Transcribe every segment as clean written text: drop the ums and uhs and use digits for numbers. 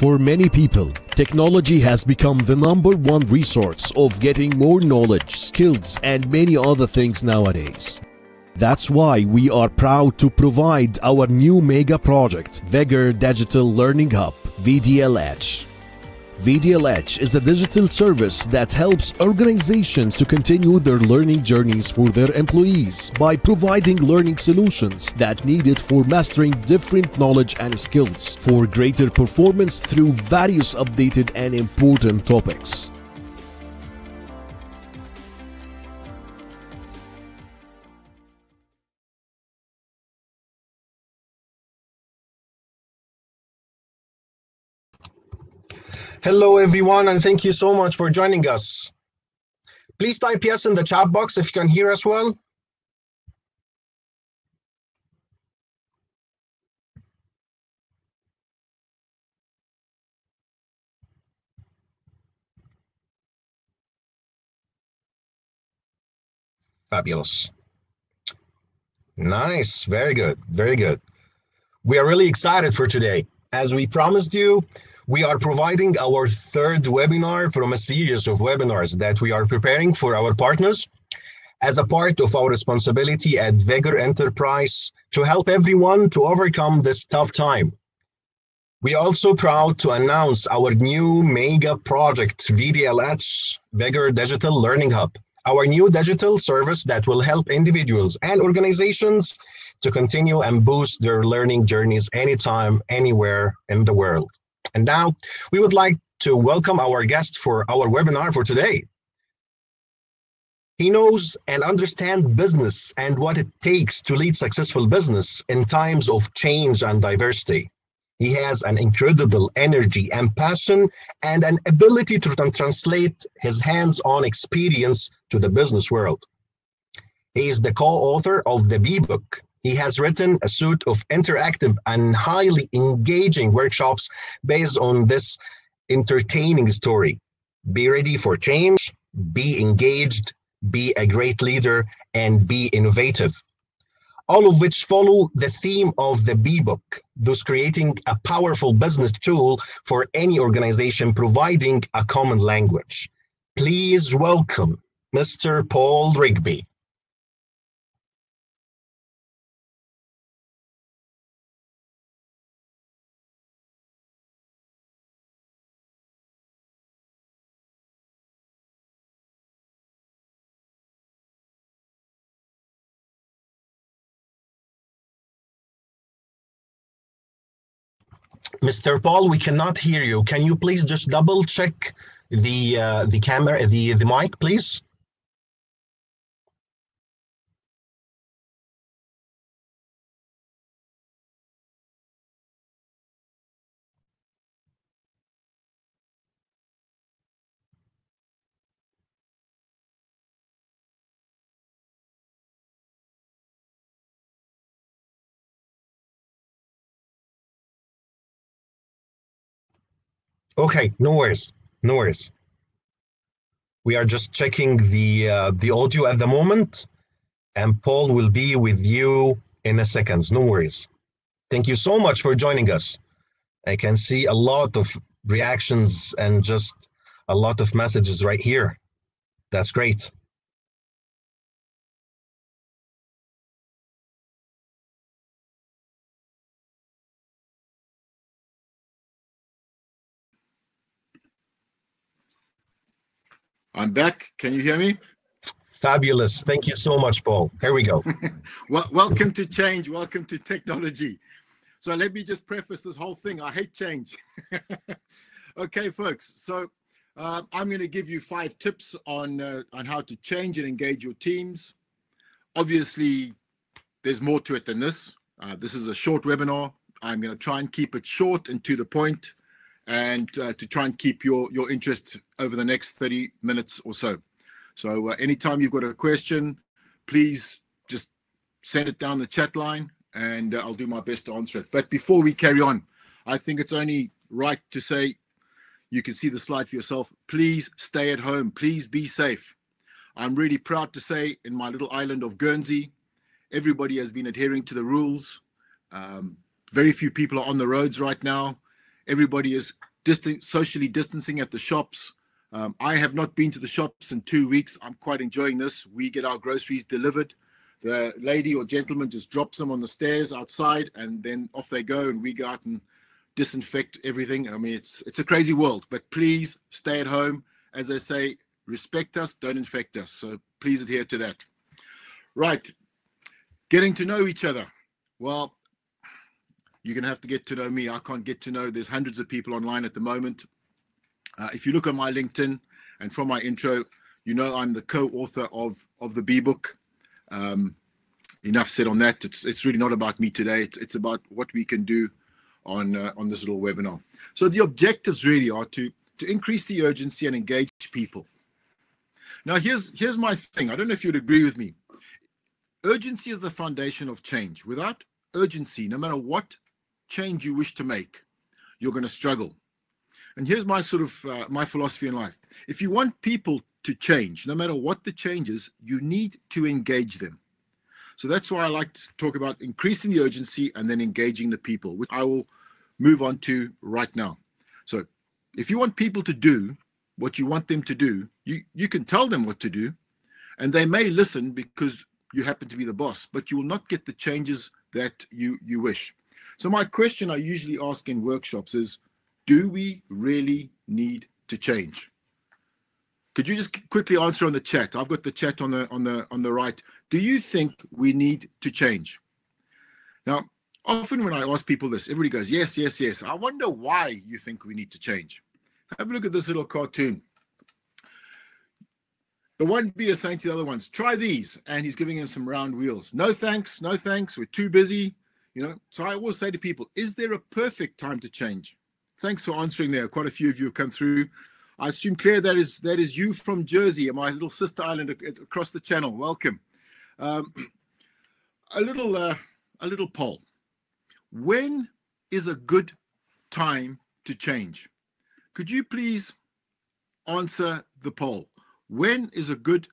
For many people, technology has become the #1 resource of getting more knowledge, skills, and many other things nowadays. That's why we are proud to provide our new mega project, Vigor Digital Learning Hub, VDLH. VDLH is a digital service that helps organizations to continue their learning journeys for their employees by providing learning solutions that needed for mastering different knowledge and skills for greater performance through various updated and important topics. Hello everyone, and thank you so much for joining us. Please type yes in the chat box if you can hear us well. Fabulous. Nice, very good, very good. We are really excited for today. As we promised you, we are providing our third webinar from a series of webinars that we are preparing for our partners as a part of our responsibility at Vigor Enterprise to help everyone to overcome this tough time. We are also proud to announce our new mega project, VDLH, Vigor Digital Learning Hub, our new digital service that will help individuals and organizations to continue and boost their learning journeys anytime, anywhere in the world. And now we would like to welcome our guest for our webinar for today. He knows and understands business and what it takes to lead successful business in times of change and diversity. He has an incredible energy and passion and an ability to translate his hands-on experience to the business world. He is the co-author of the B-Book. He has written a suite of interactive and highly engaging workshops based on this entertaining story. Be ready for change, be engaged, be a great leader, and be innovative. All of which follow the theme of the B-Book, thus creating a powerful business tool for any organization providing a common language. Please welcome Mr. Paul Rigby. Mr. Paul, we cannot hear you. Can you please just double check the camera, the mic, please? Okay, no worries, no worries. We are just checking the audio at the moment, and Paul will be with you in a second. No worries. Thank you so much for joining us. I can see a lot of reactions and just a lot of messages right here. That's great. I'm back. Can you hear me? Fabulous. Thank you so much, Paul. Here we go. Well, welcome to change. Welcome to technology. So let me just preface this whole thing. I hate change. Okay, folks. So I'm going to give you 5 tips on how to change and engage your teams. Obviously, there's more to it than this. This is a short webinar. I'm going to try and keep it short and to the point, and to try and keep your interest over the next 30 minutes or so. So anytime you've got a question, please just send it down the chat line, and I'll do my best to answer it. But before we carry on, I think it's only right to say, you can see the slide for yourself, please stay at home. Please be safe. I'm really proud to say, in my little island of Guernsey, everybody has been adhering to the rules. Very few people are on the roads right now. Everybody is socially distancing at the shops. I have not been to the shops in 2 weeks. I'm quite enjoying this. We get our groceries delivered. The lady or gentleman just drops them on the stairs outside, and then off they go, and we go out and disinfect everything. I mean, it's a crazy world, but please stay at home. As they say, respect us, don't infect us. So please adhere to that. Right. Getting to know each other. Well, you're going to have to get to know me. I can't get to know. There's hundreds of people online at the moment. If you look on my LinkedIn and from my intro, you know I'm the co-author of the B-book. Enough said on that. It's really not about me today. It's about what we can do on this little webinar. So the objectives really are to increase the urgency and engage people. Now here's my thing. I don't know if you'd agree with me. Urgency is the foundation of change. Without urgency, no matter what change you wish to make, you're going to struggle. And here's my sort of my philosophy in life. If you want people to change, no matter what the change is, you need to engage them. So that's why I like to talk about increasing the urgency and then engaging the people, which I will move on to right now. So if you want people to do what you want them to do, you can tell them what to do, and they may listen because you happen to be the boss, but you will not get the changes that you wish. So my question I usually ask in workshops is, do we really need to change? Could you just quickly answer on the chat? I've got the chat on the right. Do you think we need to change? Now, often when I ask people this, everybody goes, yes, yes, yes. I wonder why you think we need to change. Have a look at this little cartoon. The one B is saying to the other ones, try these. And he's giving them some round wheels. No thanks, no thanks. We're too busy. You know, so I always say to people, is there a perfect time to change? Thanks for answering there. Quite a few of you have come through. I assume, Claire, that is you from Jersey, my little sister island across the channel. Welcome. A little poll. When is a good time to change? Could you please answer the poll? When is a good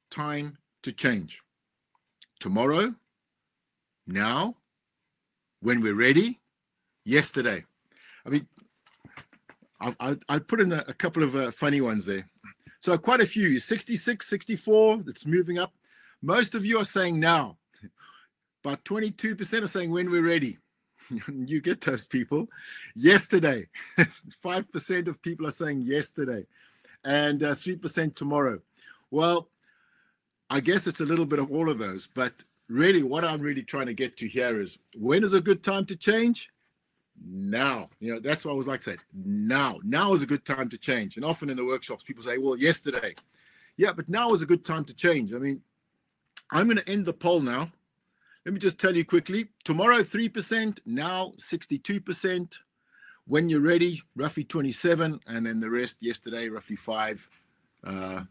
time to change? Tomorrow? Now? When we're ready? Yesterday? I mean, I put in a couple of funny ones there. So quite a few, 66, 64, it's moving up. Most of you are saying now. About 22% are saying when we're ready. You get those people. Yesterday. 5% of people are saying yesterday. And 3% tomorrow. Well, I guess it's a little bit of all of those. But really, what I'm really trying to get to here is, when is a good time to change? Now. You know, that's what I always like to say. Now. Now is a good time to change. And often in the workshops, people say, well, yesterday. Yeah, but now is a good time to change. I mean, I'm going to end the poll now. Let me just tell you quickly. Tomorrow, 3%. Now, 62%. When you're ready, roughly 27%. And then the rest, yesterday, roughly 5%.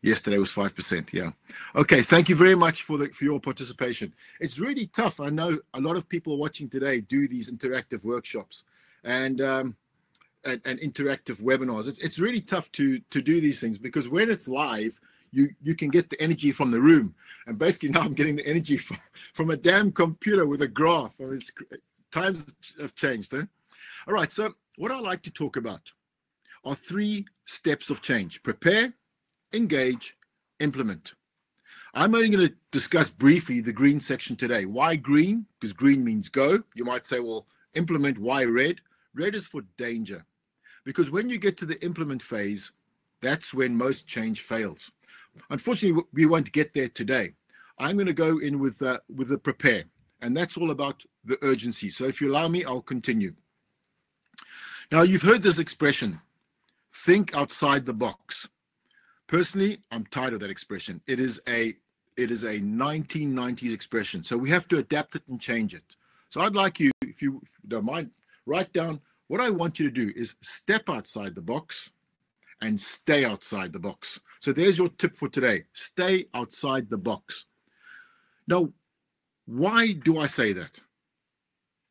Yesterday was 5%. Yeah. Okay. Thank you very much for your participation. It's really tough. I know a lot of people watching today do these interactive workshops and interactive webinars. It's really tough to do these things, because when it's live, you can get the energy from the room. And basically now I'm getting the energy from a damn computer with a graph. I mean, times have changed. Eh? All right. So what I like to talk about are 3 steps of change: prepare, engage, implement. I'm only going to discuss briefly the green section today. Why green? Because green means go. You might say, well, implement, why red? Red is for danger. Because when you get to the implement phase, that's when most change fails. Unfortunately, we won't get there today. I'm going to go in with the prepare, and that's all about the urgency. So if you allow me, I'll continue. Now, you've heard this expression, think outside the box. Personally, I'm tired of that expression. It is a 1990s expression. So we have to adapt it and change it. So I'd like you, if you don't mind, write down what I want you to do is step outside the box and stay outside the box. So there's your tip for today. Stay outside the box. Now, why do I say that?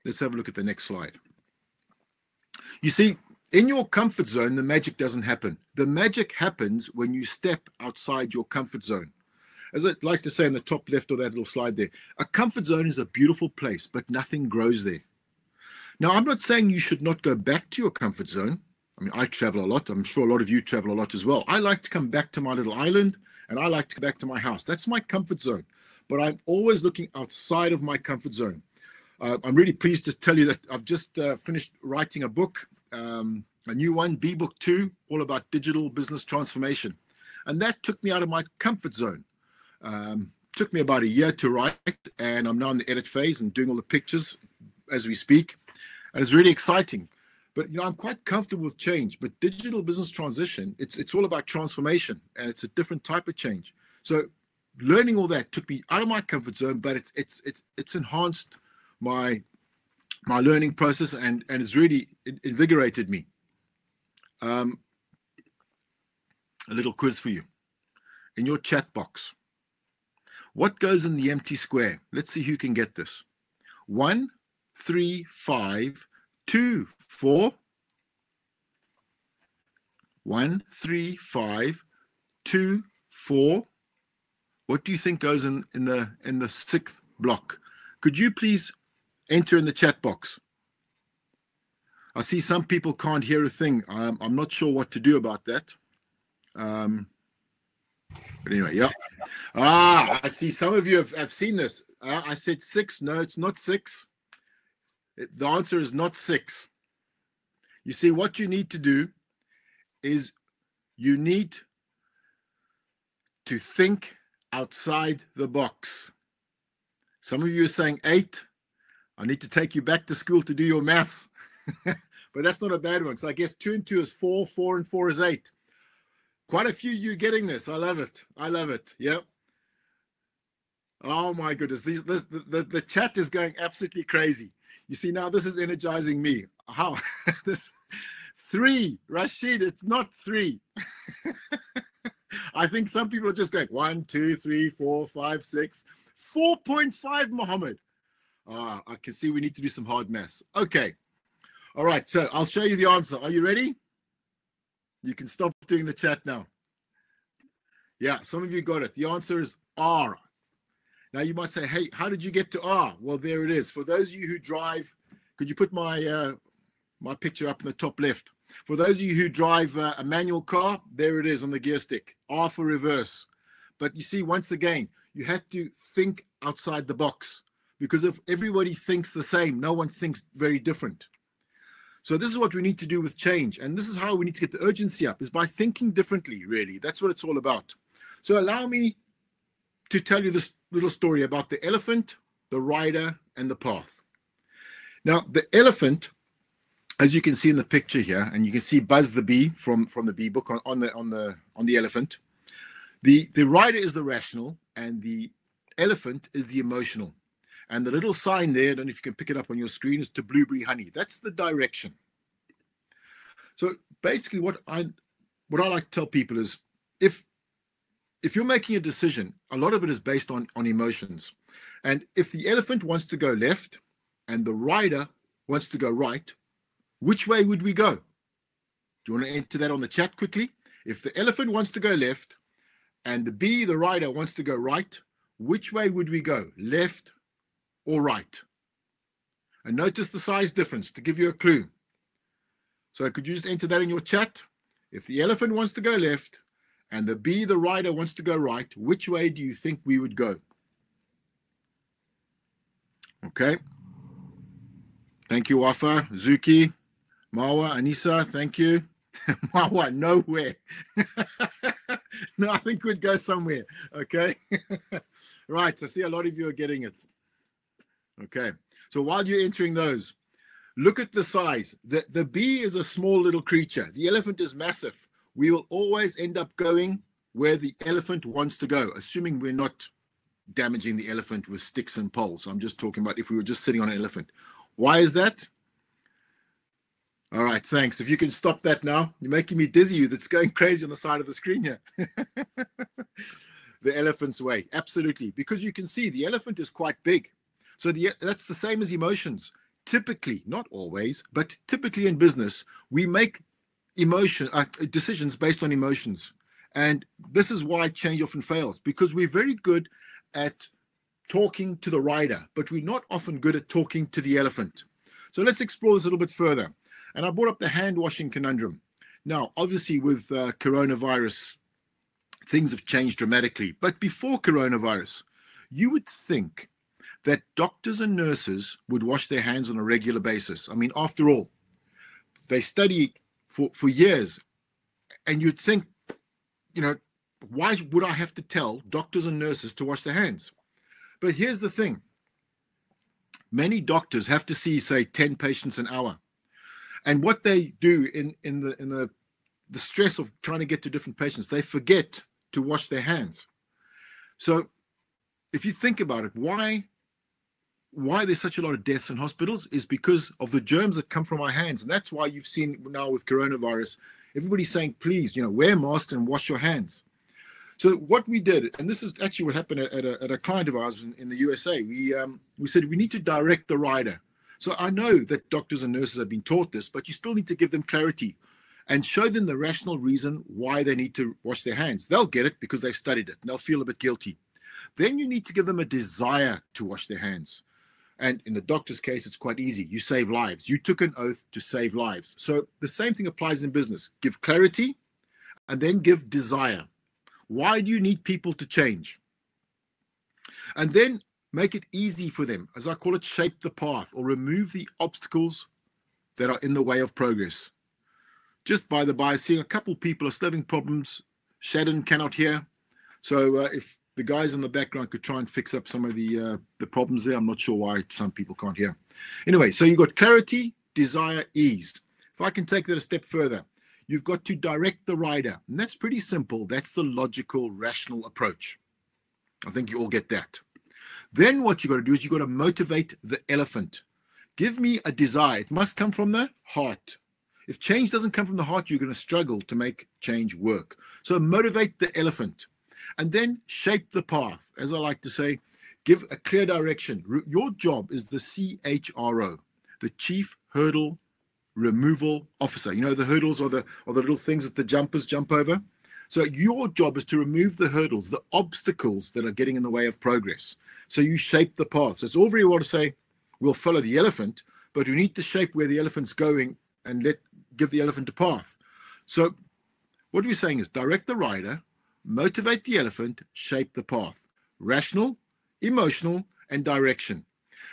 Let's have a look at the next slide. You see, in your comfort zone, the magic doesn't happen. The magic happens when you step outside your comfort zone. As I'd like to say in the top left of that little slide there, a comfort zone is a beautiful place, but nothing grows there. Now, I'm not saying you should not go back to your comfort zone. I mean, I travel a lot. I'm sure a lot of you travel a lot as well. I like to come back to my little island, and I like to come back to my house. That's my comfort zone. But I'm always looking outside of my comfort zone. I'm really pleased to tell you that I've just finished writing a book, a new one, B-Book 2, all about digital business transformation. And that took me out of my comfort zone. Took me about a year to write, and I'm now in the edit phase and doing all the pictures as we speak. And it's really exciting. But I'm quite comfortable with change. But digital business transition, it's all about transformation, and it's a different type of change. So learning all that took me out of my comfort zone, but it's enhanced my learning process, and it's really invigorated me. A little quiz for you. In your chat box, what goes in the empty square? Let's see who can get this. 1, 3, 5, 2, 4. 1, 3, 5, 2, 4. What do you think goes in the sixth block? Could you please enter in the chat box? I see some people can't hear a thing. I'm not sure what to do about that. But anyway, yeah. I see some of you have seen this. I said 6. No, it's not 6. The answer is not 6. You see, what you need to do is you need to think outside the box. Some of you are saying 8. I need to take you back to school to do your maths. But that's not a bad one. So I guess 2 and 2 is 4, 4 and 4 is 8. Quite a few of you getting this. I love it. I love it. Yep. Oh my goodness. The chat is going absolutely crazy. You see, now this is energizing me. How? This 3, Rashid, it's not 3. I think some people are just going 1, 2, 3, 4, 5, 6, 4.5, Mohammed. I can see we need to do some hard maths. Okay. All right. So I'll show you the answer. Are you ready? You can stop doing the chat now. Yeah, some of you got it. The answer is R. Now you might say, hey, how did you get to R? Well, there it is. For those of you who drive, could you put my my picture up in the top left? For those of you who drive a manual car, there it is on the gear stick. R for reverse. But you see, once again, you have to think outside the box, because if everybody thinks the same, no one thinks very different. So this is what we need to do with change. And this is how we need to get the urgency up, is by thinking differently, really. That's what it's all about. So allow me to tell you this little story about the elephant, the rider, and the path. Now, the elephant, as you can see in the picture here, and you can see Buzz the bee from the bee book on the elephant. The rider is the rational, and the elephant is the emotional. And the little sign there, I don't know if you can pick it up on your screen, is to blueberry honey. That's the direction. So basically what I like to tell people is, if you're making a decision, a lot of it is based on emotions. And if the elephant wants to go left and the rider wants to go right, which way would we go? Do you want to enter that on the chat quickly? If the elephant wants to go left and the bee, the rider, wants to go right, which way would we go? Left or right? And notice the size difference to give you a clue. So could you just enter that in your chat? If the elephant wants to go left and the bee, the rider, wants to go right, which way do you think we would go? Okay. Thank you, Wafa, Zuki, Marwa, Anissa, thank you. Marwa, nowhere. No, I think we'd go somewhere. Okay. Right. I see a lot of you are getting it. Okay, so while you're entering those, look at the size. The bee is a small little creature. The elephant is massive. We will always end up going where the elephant wants to go, assuming we're not damaging the elephant with sticks and poles. I'm just talking about if we were just sitting on an elephant. Why is that? All right, thanks. If you can stop that now. You're making me dizzy. That's going crazy on the side of the screen here. The elephant's way. Absolutely. Because you can see the elephant is quite big. So that's the same as emotions. Typically, not always, but typically in business, we make decisions based on emotions. And this is why change often fails, because we're very good at talking to the rider, but we're not often good at talking to the elephant. So let's explore this a little bit further. And I brought up the hand washing conundrum. Now, obviously with coronavirus, things have changed dramatically. But before coronavirus, you would think that doctors and nurses would wash their hands on a regular basis. I mean, after all, they studied for years. And you'd think, you know, why would I have to tell doctors and nurses to wash their hands? But here's the thing. Many doctors have to see, say, 10 patients an hour. And what they do in the stress of trying to get to different patients, they forget to wash their hands. So if you think about it, why there's such a lot of deaths in hospitals is because of the germs that come from our hands. And that's why you've seen now with coronavirus, everybody's saying, please, you know, wear masks and wash your hands. So what we did, and this is actually what happened at a client of ours in the USA, we said we need to direct the rider. So I know that doctors and nurses have been taught this, but you still need to give them clarity and show them the rational reason why they need to wash their hands. They'll get it because they've studied it, and they'll feel a bit guilty. Then you need to give them a desire to wash their hands. And in the doctor's case, it's quite easy. You save lives. You took an oath to save lives. So the same thing applies in business. Give clarity and then give desire. Why do you need people to change? And then make it easy for them. As I call it, shape the path or remove the obstacles that are in the way of progress. Just by the by, seeing a couple people are still having problems. Shadon cannot hear. So if the guys in the background could try and fix up some of the problems there. I'm not sure why some people can't hear. Anyway, so you've got clarity, desire, ease. If I can take that a step further, you've got to direct the rider. And that's pretty simple. That's the logical, rational approach. I think you all get that. Then what you've got to do is you've got to motivate the elephant. Give me a desire. It must come from the heart. If change doesn't come from the heart, you're going to struggle to make change work. So motivate the elephant. And then shape the path. As I like to say, give a clear direction. Your job is the CHRO, the Chief Hurdle Removal Officer. You know, the hurdles are the little things that the jumpers jump over. So your job is to remove the hurdles, the obstacles that are getting in the way of progress. So you shape the path. So it's all very well to say, we'll follow the elephant, but we need to shape where the elephant's going and give the elephant a path. So what we're saying is direct the rider, motivate the elephant, shape the path. Rational, emotional, and direction.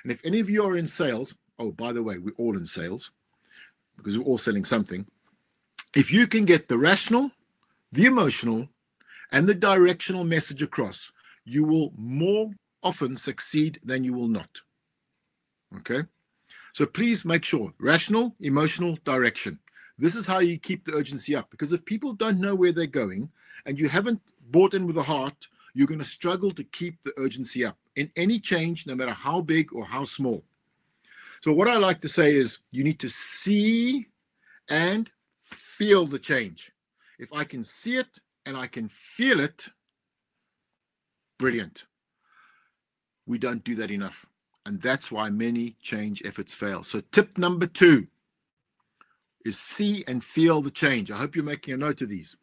And if any of you are in sales, oh, by the way, we're all in sales because we're all selling something. If you can get the rational, the emotional, and the directional message across, you will more often succeed than you will not. Okay? So please make sure, rational, emotional, direction. This is how you keep the urgency up. Because if people don't know where they're going and you haven't bought in with a heart, you're going to struggle to keep the urgency up in any change, no matter how big or how small. So what I like to say is you need to see and feel the change. If I can see it and I can feel it, brilliant. We don't do that enough. And that's why many change efforts fail. So tip number 2 is see and feel the change. I hope you're making a note of these.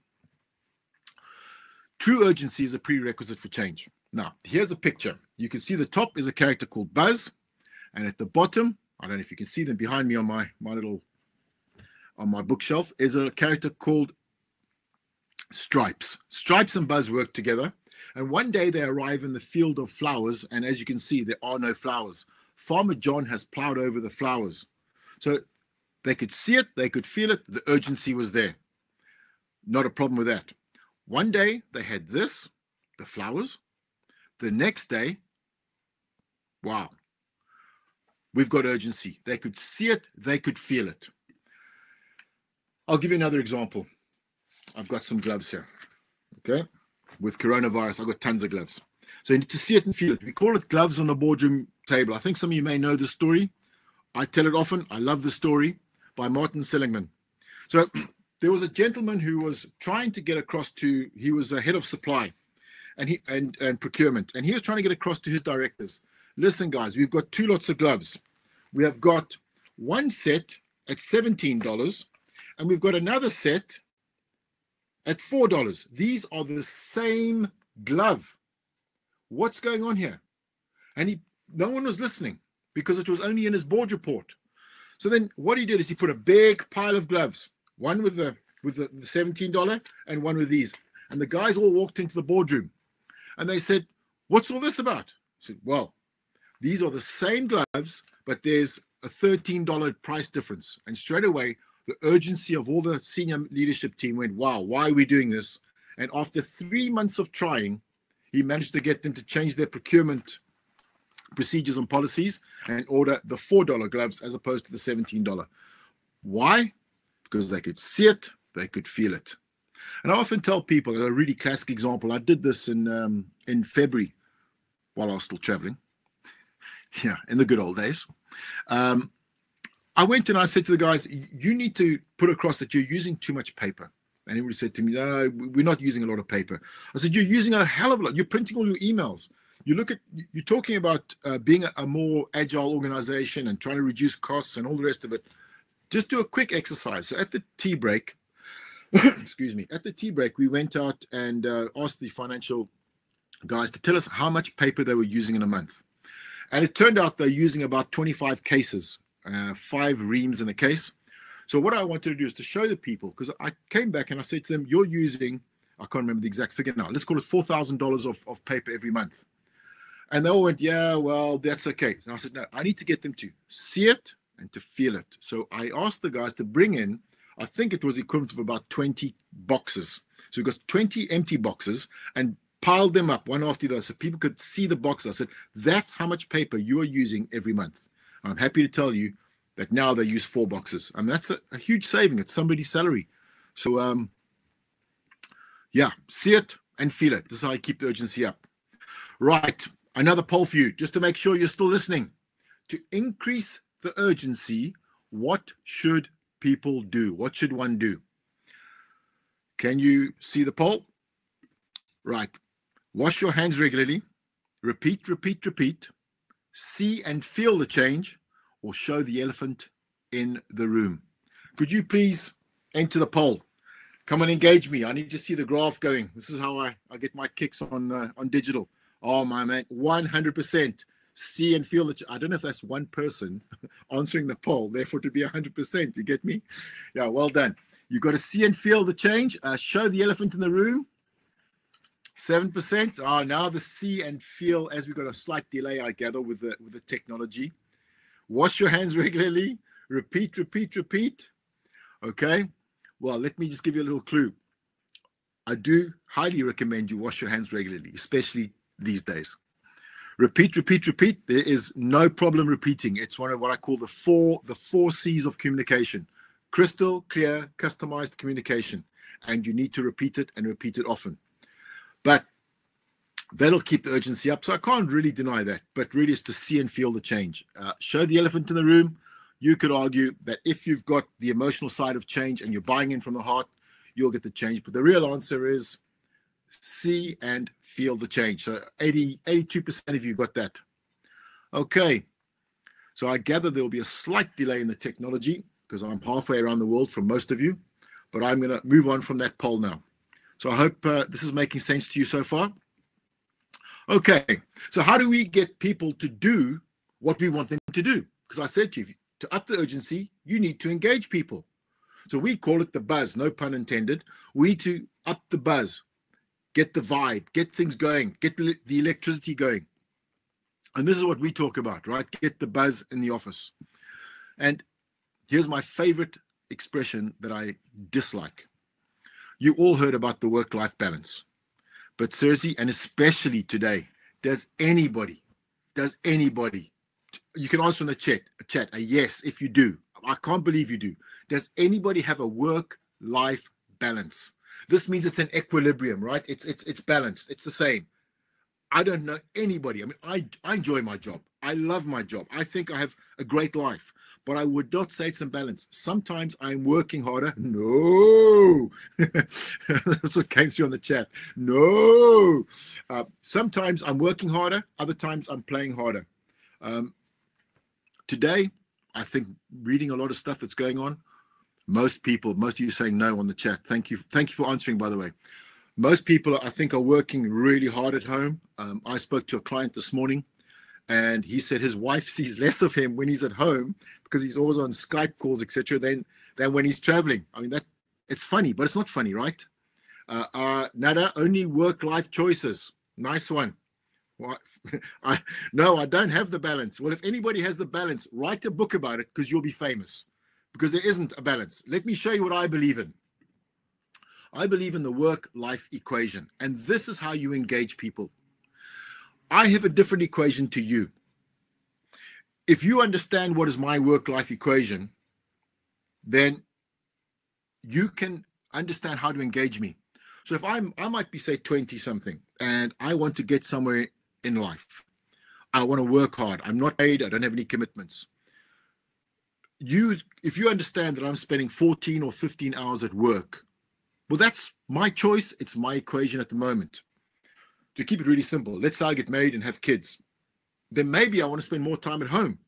True urgency is a prerequisite for change. Now, here's a picture. You can see the top is a character called Buzz. And at the bottom, I don't know if you can see them behind me on my bookshelf, is a character called Stripes. Stripes and Buzz work together. And one day they arrive in the field of flowers. And as you can see, there are no flowers. Farmer John has plowed over the flowers. So they could see it, they could feel it, the urgency was there. Not a problem with that. One day they had this, the flowers. The next day, wow, we've got urgency. They could see it, they could feel it. I'll give you another example. I've got some gloves here, okay? With coronavirus, I've got tons of gloves. So you need to see it and feel it. We call it gloves on the boardroom table. I think some of you may know the story. I tell it often. I love the story by Martin Seligman. So there was a gentleman who was trying to get across to, he was a head of supply and procurement. And he was trying to get across to his directors. Listen, guys, we've got 2 lots of gloves. We have got one set at $17 and we've got another set at $4. These are the same glove. What's going on here? And no one was listening because it was only in his board report. So then what he did is he put a big pile of gloves, one with the $17 and one with these. And the guys all walked into the boardroom and they said, "What's all this about?" I said, "Well, these are the same gloves, but there's a $13 price difference." And straight away, the urgency of all the senior leadership team went, "Wow, why are we doing this?" And after 3 months of trying, he managed to get them to change their procurement procedures and policies and order the $4 gloves as opposed to the $17. Why? Because they could see it, they could feel it. And I often tell people, a really classic example, I did this in February while I was still traveling. Yeah, in the good old days. I went and I said to the guys, "You need to put across that you're using too much paper." And everybody said to me, "No, we're not using a lot of paper." I said, "You're using a hell of a lot. You're printing all your emails. You're talking about being a more agile organization and trying to reduce costs and all the rest of it. Just do a quick exercise." So at the tea break, excuse me, at the tea break, we went out and asked the financial guys to tell us how much paper they were using in a month. And it turned out they're using about 25 cases, 5 reams in a case. So what I wanted to do is to show the people, because I came back and I said to them, "You're using," I can't remember the exact figure now, let's call it $4,000 of paper every month. And they all went, "Yeah, well, that's okay." And I said, "No, I need to get them to see it and to feel it." So I asked the guys to bring in, I think it was equivalent of about 20 boxes. So we got 20 empty boxes and piled them up one after the other so people could see the boxes. I said, "That's how much paper you are using every month." And I'm happy to tell you that now they use 4 boxes. And that's a huge saving. It's somebody's salary. So, yeah, see it and feel it. This is how I keep the urgency up. Right. Another poll for you, just to make sure you're still listening. To increase the urgency, what should people do? What should one do? Can you see the poll? Right. Wash your hands regularly. Repeat, repeat, repeat. See and feel the change, or show the elephant in the room. Could you please enter the poll? Come and engage me. I need to see the graph going. This is how I get my kicks on digital. Oh, my man, 100%. See and feel that. I don't know if that's one person answering the poll, therefore to be 100%. You get me? Yeah, well done. You've got to see and feel the change. Show the elephant in the room. 7%. Now the see and feel, as we've got a slight delay, I gather, with the technology. Wash your hands regularly. Repeat, repeat, repeat. Okay. Well, let me just give you a little clue. I do highly recommend you wash your hands regularly, especially these days. Repeat, repeat, repeat. There is no problem repeating. It's one of what I call the four C's of communication. Crystal clear, customized communication. And you need to repeat it and repeat it often. But that'll keep the urgency up. So I can't really deny that. But really, it's to see and feel the change. Show the elephant in the room. You could argue that if you've got the emotional side of change and you're buying in from the heart, you'll get the change. But the real answer is see and feel the change. So 82% of you got that. Okay. So I gather there will be a slight delay in the technology because I'm halfway around the world from most of you. But I'm going to move on from that poll now. So I hope this is making sense to you so far. Okay, so how do we get people to do what we want them to do? Because I said to you, to up the urgency, you need to engage people. So we call it the buzz, no pun intended. We need to up the buzz, get the vibe, get things going, get the electricity going. And this is what we talk about, right? Get the buzz in the office. And here's my favorite expression that I dislike. You all heard about the work-life balance. But seriously, and especially today, does anybody, you can answer in the chat, a yes if you do. I can't believe you do. Does anybody have a work-life balance? This means it's an equilibrium, right? It's balanced. It's the same. I don't know anybody. I mean, I enjoy my job. I love my job. I think I have a great life. But I would not say it's in balance. Sometimes I'm working harder. No. That's what came through on the chat. No. Sometimes I'm working harder. Other times I'm playing harder. Today, I think reading a lot of stuff that's going on, most of you saying no on the chat. Thank you for answering, by the way. Most people, I think, are working really hard at home. I spoke to a client this morning, And he said his wife sees less of him when he's at home because he's always on Skype calls, etc., than when he's traveling. I mean, it's funny, but it's not funny, right? Nada, only work-life choices. Nice one. Well, no, I don't have the balance. Well, if anybody has the balance, write a book about it, because you'll be famous. Because there isn't a balance. Let me show you what I believe in. I believe in the work-life equation, and this is how you engage people. I have a different equation to you. If you understand what is my work-life equation, then you can understand how to engage me. So if I might be, say, 20-something, and I want to get somewhere in life. I want to work hard. I'm not paid. I don't have any commitments. If you understand that I'm spending 14 or 15 hours at work, well, that's my choice. It's my equation at the moment. To keep it really simple, let's say I get married and have kids. Then maybe I want to spend more time at home.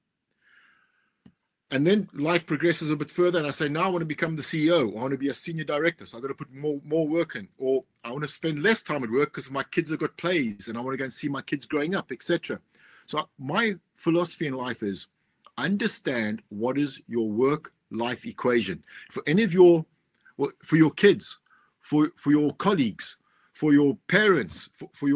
And then life progresses a bit further, and I say, now I want to become the CEO. I want to be a senior director, so I've got to put more work in. Or I want to spend less time at work because my kids have got plays, and I want to go and see my kids growing up, etc. So my philosophy in life is understand what is your work-life equation. For any of for your kids, for your colleagues, for your parents, for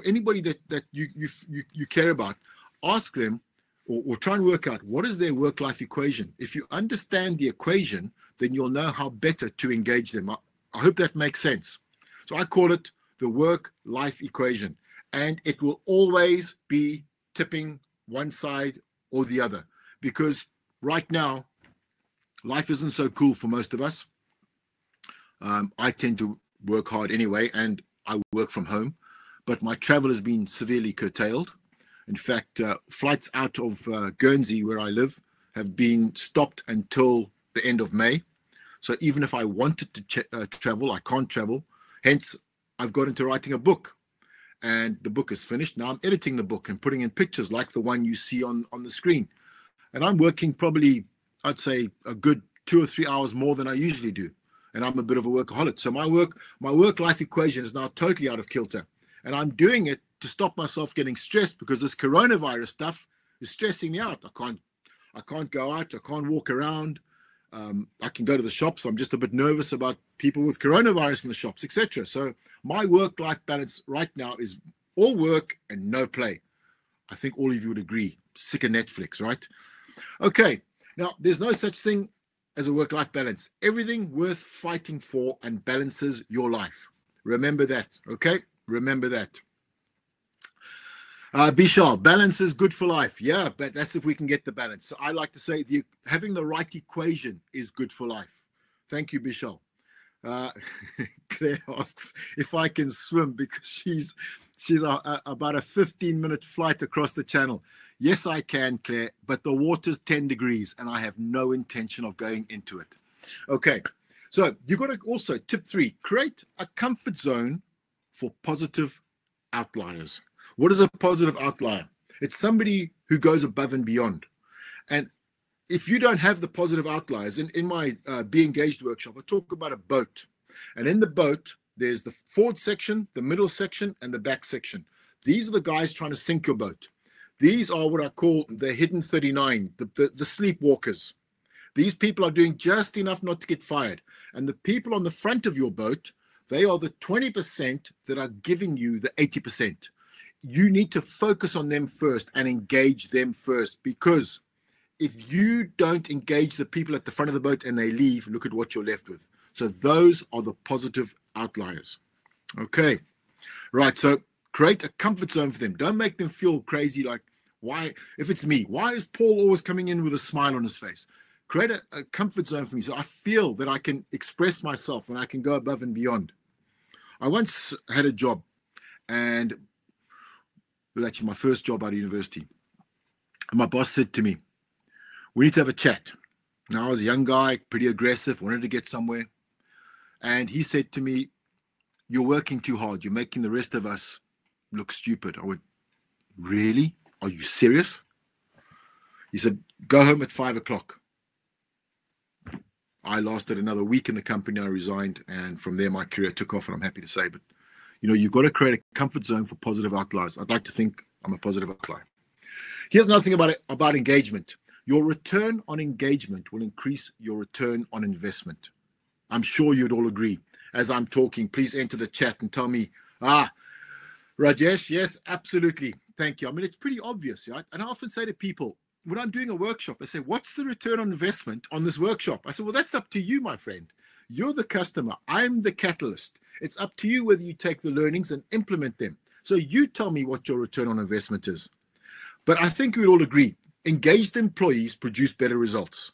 anybody that you care about, ask them, or try and work out what is their work-life equation. If you understand the equation, then you'll know how better to engage them. I hope that makes sense. So I call it the work-life equation, and it will always be tipping one side or the other, because right now, life isn't so cool for most of us. I tend to work hard anyway, and I work from home, but my travel has been severely curtailed. In fact, flights out of Guernsey, where I live, have been stopped until the end of May. So even if I wanted to travel, I can't travel. Hence, I've got into writing a book. And the book is finished. Now I'm editing the book and putting in pictures like the one you see on the screen. And I'm working probably, I'd say, a good 2 or 3 hours more than I usually do. And I'm a bit of a workaholic. So my work-life equation is now totally out of kilter. And I'm doing it to stop myself getting stressed, because this coronavirus stuff is stressing me out. I can't go out. I can't walk around. I can go to the shops. I'm just a bit nervous about people with coronavirus in the shops, etc. So my work-life balance right now is all work and no play. I think all of you would agree. Sick of Netflix, right? Okay. Now, there's no such thing as a work-life balance. Everything worth fighting for and balances your life. Remember that, okay? Remember that. Bishal, balance is good for life. Yeah, but that's if we can get the balance. So I like to say having the right equation is good for life. Thank you, Bishal. Claire asks if I can swim, because she's about a 15-minute flight across the channel. Yes, I can, Claire, but the water's 10 degrees and I have no intention of going into it. Okay, so you've got to also, tip 3, create a comfort zone for positive outliers. What is a positive outlier? It's somebody who goes above and beyond. And if you don't have the positive outliers, in my Be Engaged workshop, I talk about a boat. And in the boat, there's the forward section, the middle section, and the back section. These are the guys trying to sink your boat. These are what I call the hidden 39, the sleepwalkers. These people are doing just enough not to get fired. And the people on the front of your boat, they are the 20% that are giving you the 80%. You need to focus on them first and engage them first, because if you don't engage the people at the front of the boat and they leave, look at what you're left with. So those are the positive outliers. Okay. Right. So create a comfort zone for them. Don't make them feel crazy. Like, why, if it's me, why is Paul always coming in with a smile on his face? Create a comfort zone for me, so I feel that I can express myself and I can go above and beyond. I once had a job, and it was actually my first job out of university. And my boss said to me, we need to have a chat. Now, I was a young guy, pretty aggressive, wanted to get somewhere. And he said to me, you're working too hard. You're making the rest of us look stupid. I went, really? Are you serious? He said, go home at 5 o'clock. I lasted another week in the company. I resigned. And from there, my career took off, and I'm happy to say. But, you know, you've got to create a comfort zone for positive outliers. I'd like to think I'm a positive outlier. Here's another thing about engagement. Your return on engagement will increase your return on investment. I'm sure you'd all agree. As I'm talking, please enter the chat and tell me, Rajesh, yes, absolutely. Thank you. I mean, it's pretty obvious, right? And I often say to people, when I'm doing a workshop, they say, what's the return on investment on this workshop? I say, well, that's up to you, my friend. You're the customer. I'm the catalyst. It's up to you whether you take the learnings and implement them. So you tell me what your return on investment is. But I think we'd all agree, engaged employees produce better results.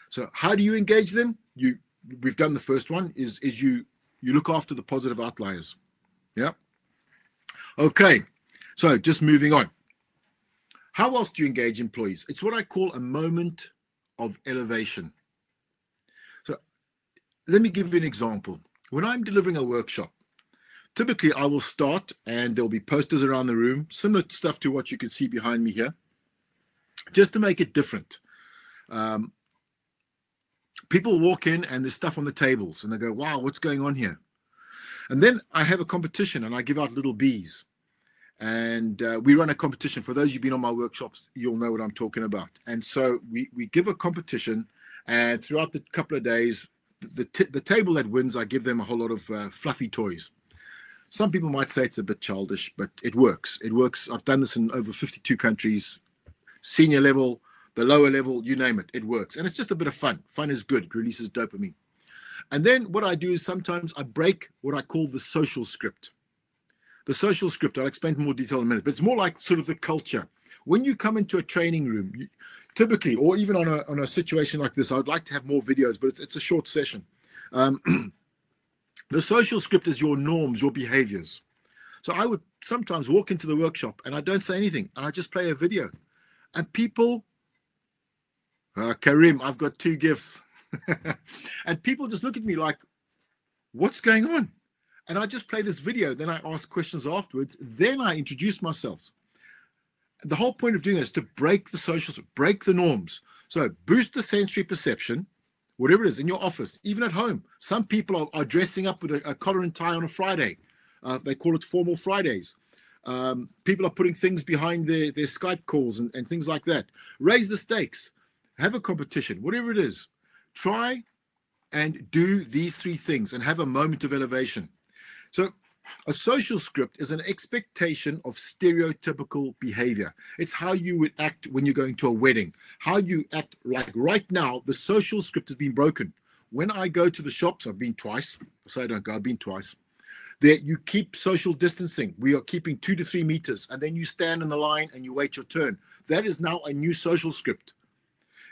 So how do you engage them? We've done the first one, is you look after the positive outliers. Yeah. Okay. So just moving on. How else do you engage employees? It's what I call a moment of elevation. So let me give you an example. When I'm delivering a workshop, typically I will start and there'll be posters around the room, similar stuff to what you can see behind me here, just to make it different. People walk in and there's stuff on the tables and they go, wow, what's going on here? And then I have a competition and I give out little bees. And we run a competition. For those of you who've been on my workshops, you'll know what I'm talking about. And so we give a competition, and throughout the couple of days, the table that wins, I give them a whole lot of fluffy toys. Some people might say it's a bit childish, but it works. It works. I've done this in over 52 countries, senior level, the lower level, you name it, it works. And it's just a bit of fun. Fun is good. It releases dopamine. And then what I do is sometimes I break what I call the social script. The social script, I'll explain in more detail in a minute, but it's more like sort of the culture. When you come into a training room, typically, or even on a situation like this, I would like to have more videos, but it's a short session. The social script is your norms, your behaviors. So I would sometimes walk into the workshop and I don't say anything, and I just play a video. And people, Karim, I've got 2 gifts. And people just look at me like, what's going on? And I just play this video. Then I ask questions afterwards. Then I introduce myself. The whole point of doing this is to break the social, break the norms. So boost the sensory perception, whatever it is, in your office, even at home. Some people are dressing up with a collar and tie on a Friday. They call it formal Fridays. People are putting things behind their Skype calls and things like that. Raise the stakes. Have a competition, whatever it is. Try and do these 3 things and have a moment of elevation. So a social script is an expectation of stereotypical behavior. It's how you would act when you're going to a wedding, how you act. Like right now, the social script has been broken. When I go to the shops, I've been twice, so I don't go, I've been twice. There, you keep social distancing. We are keeping 2 to 3 meters, and then you stand in the line and you wait your turn. That is now a new social script.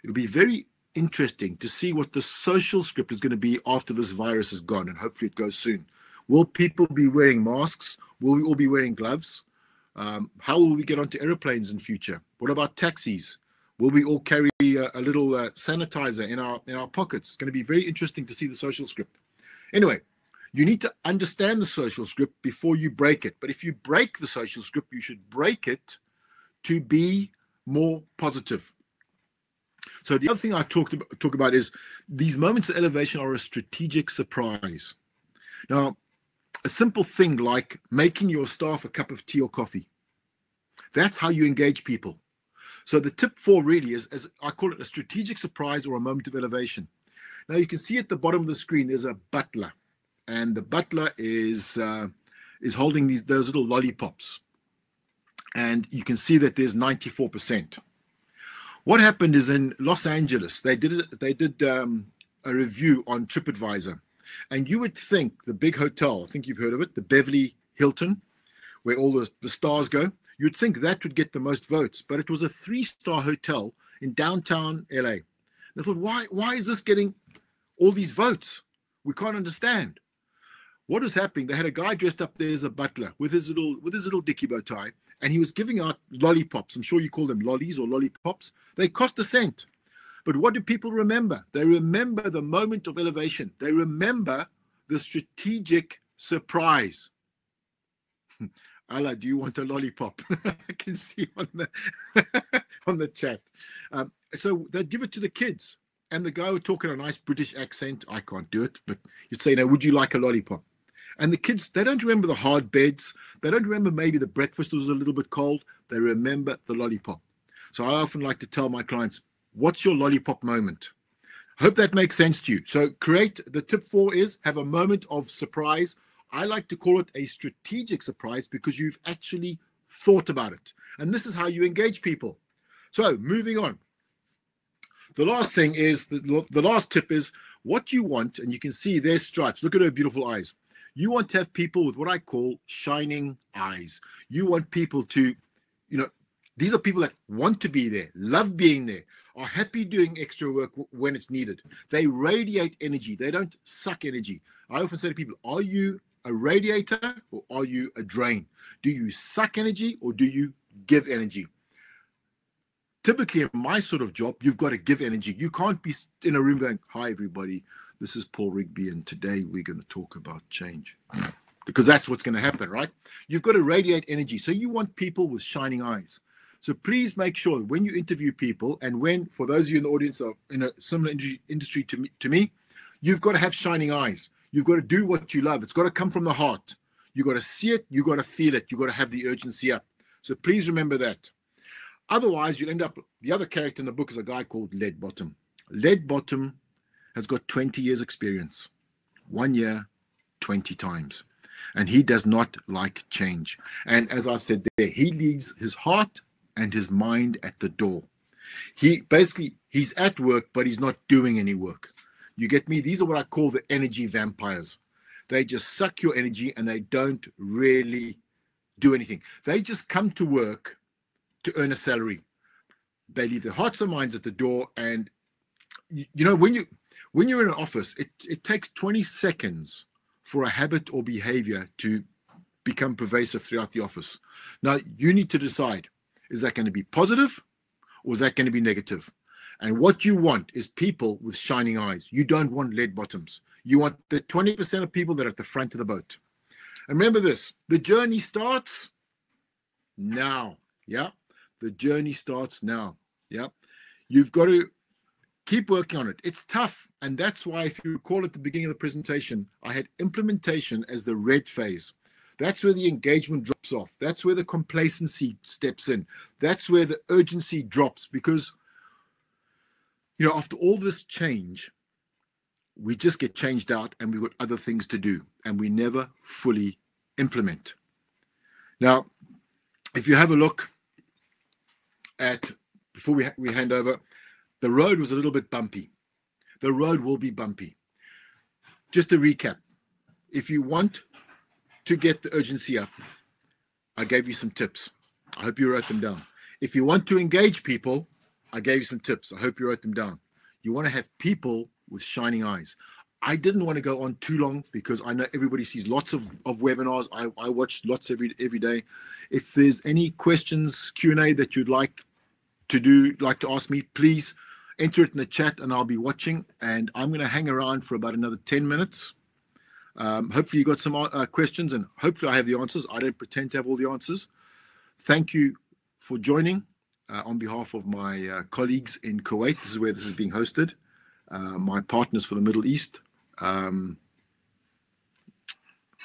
It'll be very interesting to see what the social script is going to be after this virus is gone, and hopefully it goes soon. Will people be wearing masks? Will we all be wearing gloves? How will we get onto airplanes in future? What about taxis? Will we all carry a little sanitizer in our pockets? It's going to be very interesting to see the social script. Anyway, you need to understand the social script before you break it. But if you break the social script, you should break it to be more positive. So the other thing I talk about is these moments of elevation are a strategic surprise. Now, a simple thing like making your staff a cup of tea or coffee. That's how you engage people. So the tip 4 really is, as I call it, a strategic surprise or a moment of elevation. Now you can see at the bottom of the screen, there's a butler, and the butler is holding those little lollipops, and you can see that there's 94%. What happened is in Los Angeles, they did a review on TripAdvisor. And you would think the big hotel, I think you've heard of it, the Beverly Hilton, where all the stars go, you'd think that would get the most votes. But it was a 3-star hotel in downtown LA. They thought, why is this getting all these votes? We can't understand. What is happening? They had a guy dressed up there as a butler with his little dicky bow tie, and he was giving out lollipops. I'm sure you call them lollies or lollipops. They cost $0.01. But what do people remember? They remember the moment of elevation. They remember the strategic surprise. Allah, do you want a lollipop? I can see on the chat. So they'd give it to the kids. And the guy would talk in a nice British accent. I can't do it. But you'd say, would you like a lollipop? And the kids, they don't remember the hard beds. They don't remember maybe the breakfast was a little bit cold. They remember the lollipop. So I often like to tell my clients, what's your lollipop moment? Hope that makes sense to you. So create, the tip 4 is have a moment of surprise. I like to call it a strategic surprise because you've actually thought about it. And this is how you engage people. So moving on. The last thing is, the last tip is what you want, and you can see there's Stripes. Look at her beautiful eyes. You want to have people with what I call shining eyes. You want people to, these are people that want to be there, love being there, are happy doing extra work when it's needed. They radiate energy. They don't suck energy. I often say to people, are you a radiator or are you a drain? Do you suck energy or do you give energy? Typically in my sort of job, you've got to give energy. You can't be in a room going, hi, everybody, this is Paul Rigby, and today we're going to talk about change. Because that's what's going to happen, right? You've got to radiate energy. So you want people with shining eyes. So please make sure when you interview people, and when, for those of you in the audience that are in a similar industry to me, you've got to have shining eyes. You've got to do what you love. It's got to come from the heart. You've got to see it. You've got to feel it. You've got to have the urgency up. So please remember that. Otherwise, you'll end up, the other character in the book is a guy called Lead Bottom. Lead Bottom has got 20 years experience. 1 year, 20 times. And he does not like change. And as I've said there, he leaves his heart and his mind at the door. He's at work, but he's not doing any work. You get me? These are what I call the energy vampires. They just suck your energy and they don't really do anything. They just come to work to earn a salary. They leave their hearts and minds at the door. And when you're in an office, it takes 20 seconds for a habit or behavior to become pervasive throughout the office. Now, you need to decide, is that going to be positive or is that going to be negative? And what you want is people with shining eyes. You don't want lead bottoms. You want the 20% of people that are at the front of the boat. And remember this, the journey starts now. Yeah, the journey starts now. Yeah, you've got to keep working on it. It's tough. And that's why, if you recall at the beginning of the presentation, I had implementation as the red phase. That's where the engagement drops off. That's where the complacency steps in. That's where the urgency drops, because, after all this change, we just get changed out and we've got other things to do and we never fully implement. Now, if you have a look at, before we hand over, the road was a little bit bumpy. The road will be bumpy. Just to recap, if you want to get the urgency up, I gave you some tips. I hope you wrote them down. If you want to engage people, I gave you some tips. I hope you wrote them down. You want to have people with shining eyes. I didn't want to go on too long because I know everybody sees lots of webinars. I watch lots every day. If there's any questions, Q&A that you'd like to ask me, please enter it in the chat and I'll be watching. And I'm going to hang around for about another 10 minutes. Hopefully you got some questions and hopefully I have the answers. I don't pretend to have all the answers. Thank you for joining on behalf of my colleagues in Kuwait. This is where this is being hosted. My partners for the Middle East.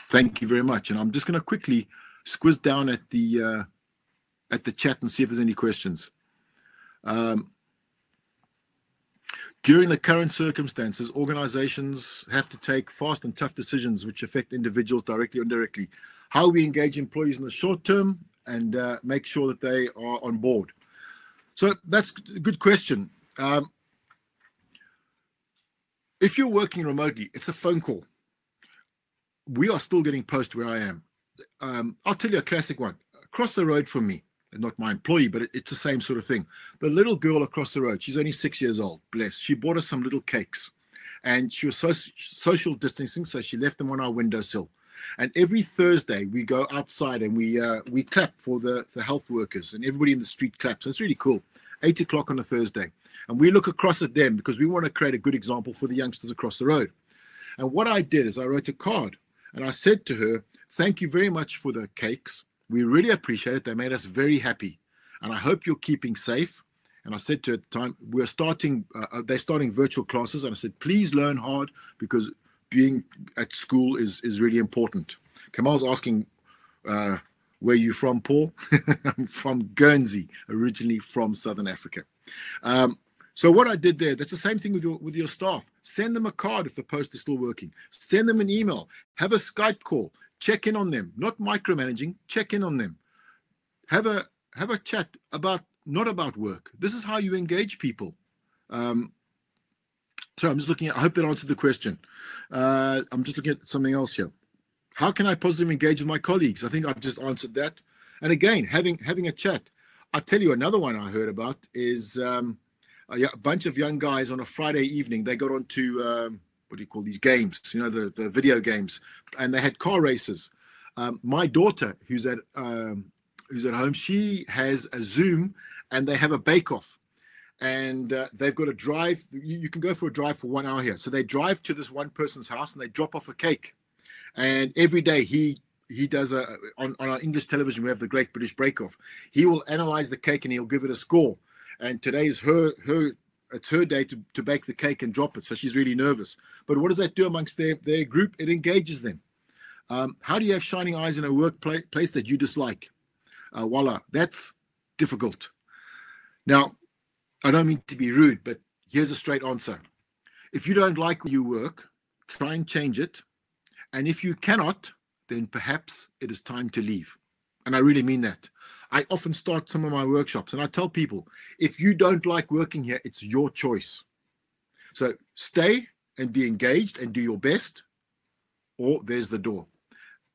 Thank you very much. And I'm just going to quickly squiz down at the chat and see if there's any questions. During the current circumstances, organizations have to take fast and tough decisions which affect individuals directly or indirectly. How we engage employees in the short term and make sure that they are on board. So that's a good question. If you're working remotely, it's a phone call. We are still getting post where I am. I'll tell you a classic one. Across the road from me, not my employee, but it's the same sort of thing. The little girl across the road, she's only 6 years old, bless. She bought us some little cakes and she was social distancing, so she left them on our windowsill. And every Thursday we go outside and we clap for the health workers, and everybody in the street claps. So it's really cool. 8 o'clock on a Thursday. And we look across at them because we want to create a good example for the youngsters across the road. And what I did is I wrote a card and I said to her, thank you very much for the cakes. We really appreciate it. They made us very happy. And I hope you're keeping safe. And I said to her at the time, they're starting virtual classes. And I said, please learn hard because being at school is really important. Kamal's asking Where are you from, Paul? I'm from Guernsey, originally from Southern Africa. So what I did there, that's the same thing with your staff. Send them a card if the post is still working. Send them an email. Have a Skype call. Check in on them. Not micromanaging. Check in on them. Have a chat not about work. This is how you engage people. So I'm just looking at, I hope that answered the question. I'm just looking at something else here. How can I positively engage with my colleagues? I think I've just answered that. And again, having a chat. I'll tell you another one I heard about is a bunch of young guys on a Friday evening. They got onto, what do you call these games? The video games. And they had car races. My daughter, who's at home, she has a Zoom and they have a bake-off. And they've got to drive. You can go for a drive for 1 hour here. So they drive to this one person's house and they drop off a cake. And every day he does on our English television, we have the Great British Bake Off. He will analyze the cake and he'll give it a score. And today is it's her day to bake the cake and drop it. So she's really nervous. But what does that do amongst their group? It engages them. How do you have shining eyes in a workplace that you dislike? Voila, that's difficult. Now, I don't mean to be rude, but here's a straight answer. If you don't like your work, try and change it. And if you cannot, then perhaps it is time to leave. And I really mean that. I often start some of my workshops and I tell people, if you don't like working here, it's your choice. So stay and be engaged and do your best, or there's the door.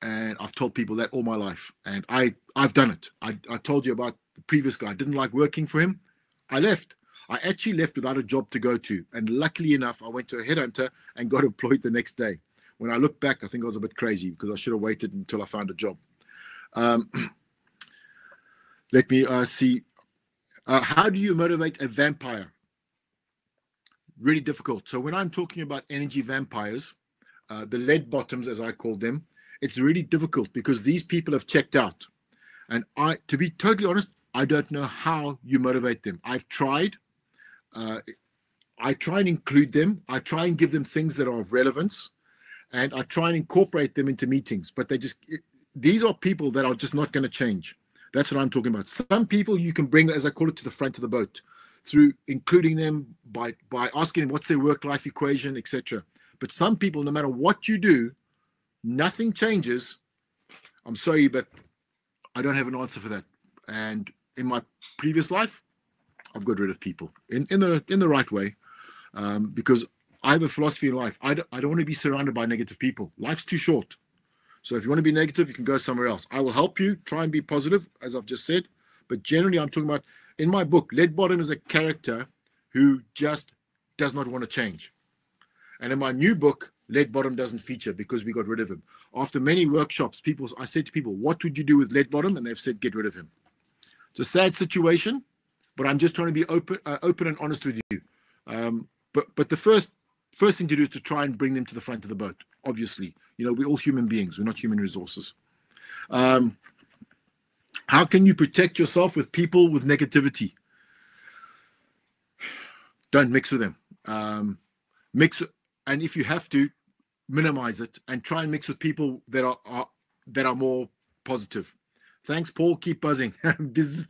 And I've told people that all my life. And I've done it. I told you about the previous guy. I didn't like working for him. I left. I actually left without a job to go to. And luckily enough, I went to a headhunter and got employed the next day. When I look back, I think I was a bit crazy because I should have waited until I found a job. Let me see. How do you motivate a vampire? Really difficult. So when I'm talking about energy vampires, the lead bottoms, as I call them, it's really difficult because these people have checked out. And to be totally honest, I don't know how you motivate them. I've tried. I try and include them. I try and give them things that are of relevance. And I try and incorporate them into meetings. But these are people that are just not going to change. That's what I'm talking about. Some people you can bring, as I call it, to the front of the boat through including them by asking them what's their work-life equation, etc. But some people, no matter what you do, nothing changes. I'm sorry, but I don't have an answer for that. And in my previous life, I've got rid of people in the right way, because I have a philosophy in life. I don't want to be surrounded by negative people. Life's too short. So if you want to be negative, you can go somewhere else. I will help you try and be positive, as I've just said. But generally, I'm talking about, in my book, Lead Bottom is a character who just does not want to change. And in my new book, Lead Bottom doesn't feature because we got rid of him. After many workshops, I said to people, what would you do with Lead Bottom? And they've said, get rid of him. It's a sad situation, but I'm just trying to be open and honest with you. But the first thing to do is to try and bring them to the front of the boat. Obviously, we're all human beings. We're not human resources. How can you protect yourself with people with negativity? Don't mix with them. And if you have to, minimize it and try and mix with people that are more positive. Thanks, Paul. Keep buzzing.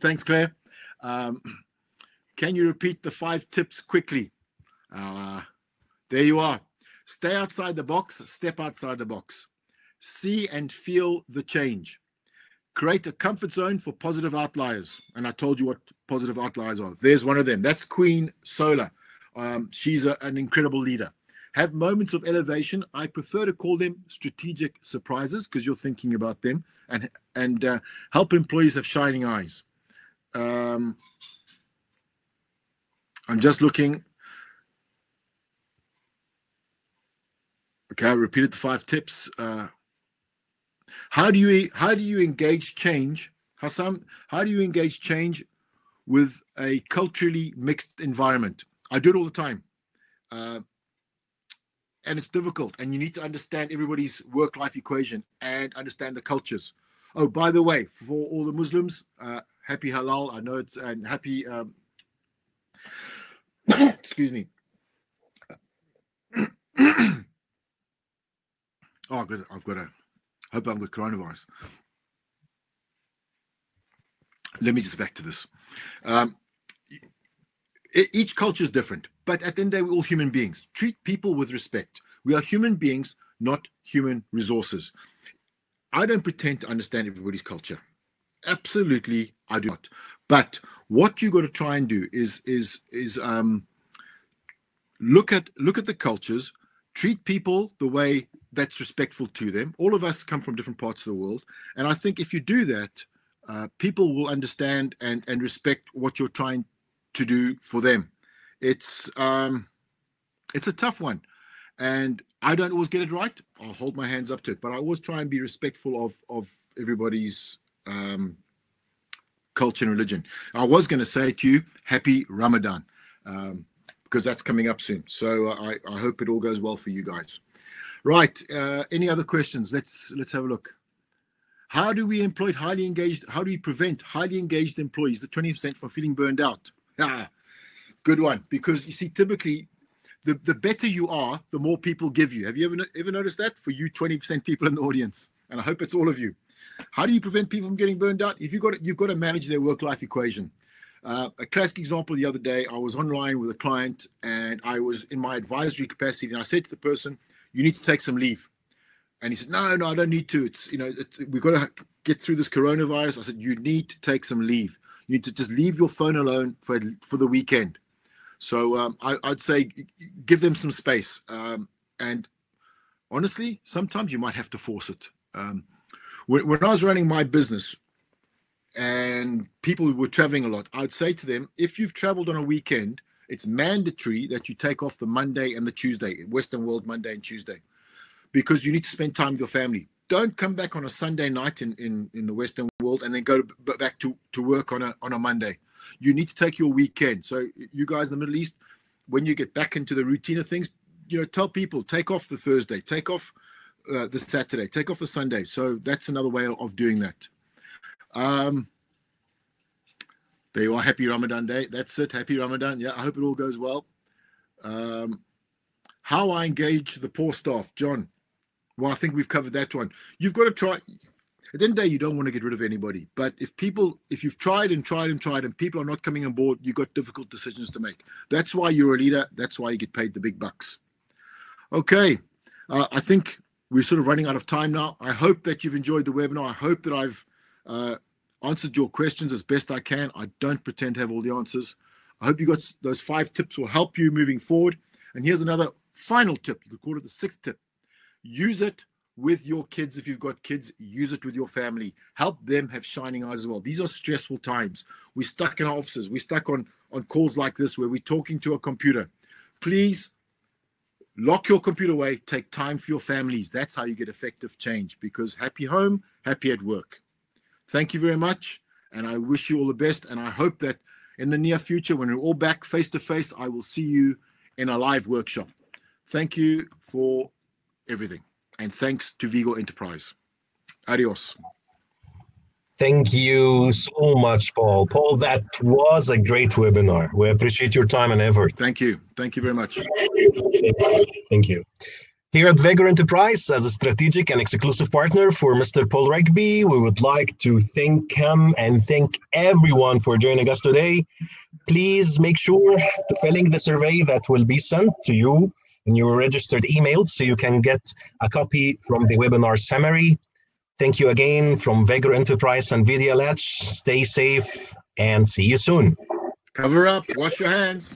Thanks, Claire. Can you repeat the 5 tips quickly? There you are. Stay outside the box. Step outside the box. See and feel the change. Create a comfort zone for positive outliers. And I told you what positive outliers are. There's one of them. That's Queen Solar. She's an incredible leader. Have moments of elevation. I prefer to call them strategic surprises because you're thinking about them, and help employees have shining eyes. I'm just looking. Okay, I repeated the 5 tips. How do you engage change? How do you engage change with a culturally mixed environment? I do it all the time. And it's difficult, and you need to understand everybody's work-life equation and understand the cultures. Oh, by the way, for all the Muslims, happy halal. I know it's and happy. Excuse me. Oh, good. Hope I'm with coronavirus. let me just back to this. Each culture is different, but at the end of the day, we're all human beings. Treat people with respect. We are human beings, not human resources. I don't pretend to understand everybody's culture. Absolutely, I do not. But what you got to try and do is look at the cultures, treat people the way that's respectful to them. All of us come from different parts of the world, and I think if you do that, people will understand and respect what you're trying to do for them. It's a tough one, and I don't always get it right. I'll hold my hands up to it, but I always try and be respectful of everybody's culture and religion. I was going to say to you, happy Ramadan, because that's coming up soon. So I hope it all goes well for you guys. Right. Any other questions? Let's have a look. How do we prevent highly engaged employees, the 20%, from feeling burned out? Good one. Because you see, typically, the better you are, the more people give you. Have you ever noticed that? For you 20% people in the audience, and I hope it's all of you. How do you prevent people from getting burned out? You've got to manage their work-life equation. A classic example: the other day, I was online with a client, and I was in my advisory capacity, and I said to the person, "You need to take some leave." And he said, "No, I don't need to. We've got to get through this coronavirus." I said, "You need to take some leave. You need to just leave your phone alone for the weekend." So I'd say give them some space. And honestly, sometimes you might have to force it. When I was running my business and people were traveling a lot, I'd say to them, if you've traveled on a weekend, it's mandatory that you take off the Monday and the Tuesday, Western world Monday and Tuesday, because you need to spend time with your family. Don't come back on a Sunday night in the Western world and then go back to work on a Monday. You need to take your weekend. So you guys in the Middle East, when you get back into the routine of things, tell people, take off the Thursday, take off the Saturday, take off the Sunday. So that's another way of doing that. There you are. Happy Ramadan Day. That's it. Happy Ramadan. Yeah, I hope it all goes well. How I engage the poor staff, John. Well, I think we've covered that one. You've got to try. At the end of the day, you don't want to get rid of anybody. But if you've tried and people are not coming on board, you've got difficult decisions to make. That's why you're a leader. That's why you get paid the big bucks. Okay. I think we're sort of running out of time now. I hope that you've enjoyed the webinar. I hope that I've answered your questions as best I can. I don't pretend to have all the answers. I hope you got those 5 tips will help you moving forward. And here's another final tip. You could call it the 6th tip. Use it with your kids. If you've got kids, use it with your family. Help them have shining eyes as well. These are stressful times. We're stuck in our offices. We're stuck on calls like this where we're talking to a computer. Please lock your computer away. Take time for your families. That's how you get effective change, because happy home, happy at work. Thank you very much, and I wish you all the best. And I hope that in the near future, when we're all back face to face, I will see you in a live workshop. Thank you for everything. And thanks to Vigor Enterprise. Adios. Thank you so much, Paul. Paul, that was a great webinar. We appreciate your time and effort. Thank you. Thank you very much. Thank you. Here at Vigor Enterprise, as a strategic and exclusive partner for Mr. Paul Rigby, we would like to thank him and thank everyone for joining us today. Please make sure to fill in the survey that will be sent to you in your registered email so you can get a copy from the webinar summary. Thank you again from Vigor Enterprise and VDLH. Stay safe and see you soon. Cover up, wash your hands.